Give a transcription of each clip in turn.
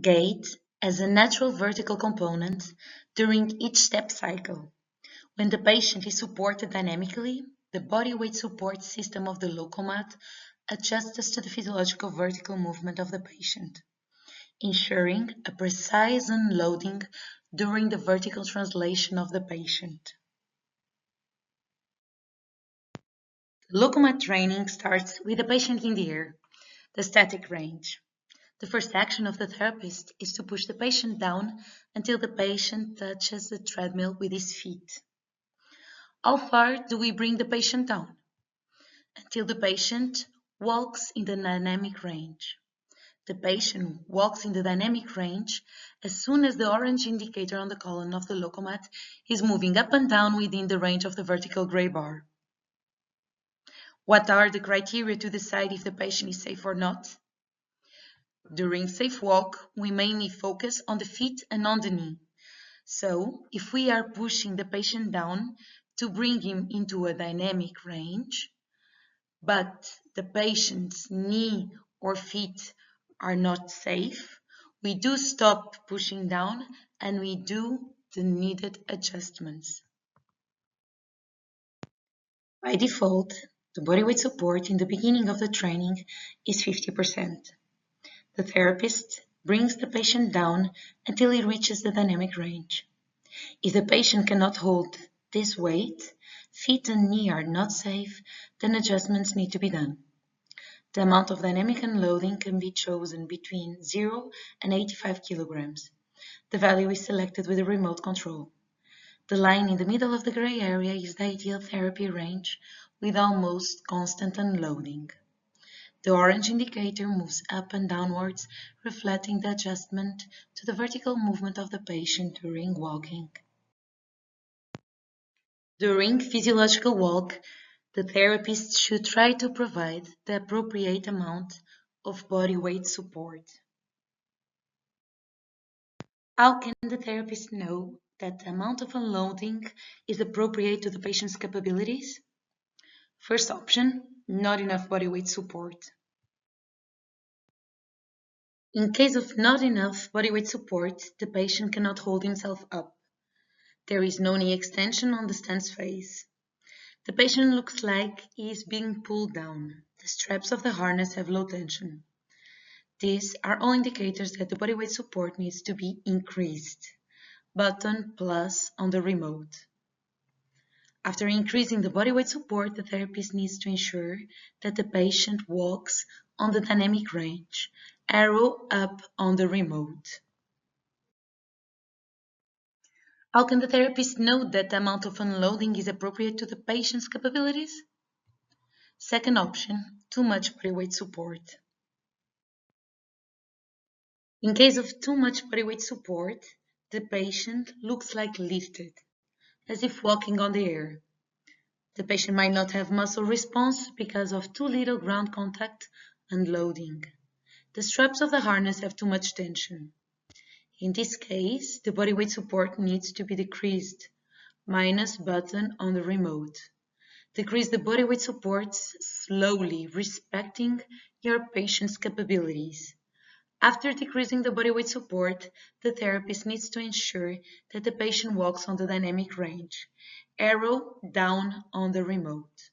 Gait as a natural vertical component during each step cycle. When the patient is supported dynamically, the body weight support system of the LokomaPro adjusts to the physiological vertical movement of the patient, ensuring a precise unloading during the vertical translation of the patient. LokomaPro training starts with the patient in the air, the static range. The first action of the therapist is to push the patient down until the patient touches the treadmill with his feet. How far do we bring the patient down? Until the patient walks in the dynamic range. The patient walks in the dynamic range as soon as the orange indicator on the column of the LokomaPro is moving up and down within the range of the vertical gray bar. What are the criteria to decide if the patient is safe or not? During safe walk, we mainly focus on the feet and on the knee. So, if we are pushing the patient down to bring him into a dynamic range, but the patient's knee or feet are not safe, we do stop pushing down and we do the needed adjustments. By default, the body weight support in the beginning of the training is 50%. The therapist brings the patient down until he reaches the dynamic range. If the patient cannot hold this weight, feet and knee are not safe, then adjustments need to be done. The amount of dynamic unloading can be chosen between 0 and 85 kilograms. The value is selected with a remote control. The line in the middle of the gray area is the ideal therapy range with almost constant unloading. The orange indicator moves up and downwards, reflecting the adjustment to the vertical movement of the patient during walking. During physiological walk, the therapist should try to provide the appropriate amount of body weight support. How can the therapist know that the amount of unloading is appropriate to the patient's capabilities? First option, not enough body weight support. In case of not enough body weight support, the patient cannot hold himself up. There is no knee extension on the stance phase. The patient looks like he is being pulled down. The straps of the harness have low tension. These are all indicators that the body weight support needs to be increased. Button plus on the remote. After increasing the body weight support, the therapist needs to ensure that the patient walks on the dynamic range. Arrow up on the remote. How can the therapist know that the amount of unloading is appropriate to the patient's capabilities? Second option, too much body weight support. In case of too much body weight support, the patient looks like lifted, as if walking on the air. The patient might not have muscle response because of too little ground contact and loading. The straps of the harness have too much tension. In this case, the body weight support needs to be decreased. Minus button on the remote. Decrease the body weight support slowly, respecting your patient's capabilities. After decreasing the body weight support, the therapist needs to ensure that the patient walks on the dynamic range. Arrow down on the remote.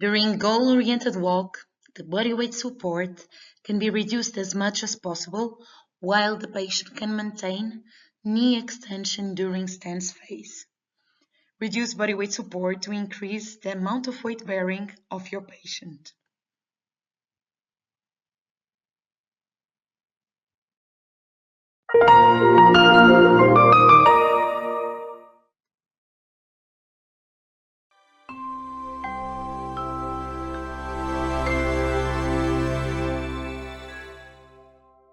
During goal-oriented walk, the body weight support can be reduced as much as possible while the patient can maintain knee extension during stance phase. Reduce body weight support to increase the amount of weight bearing of your patient.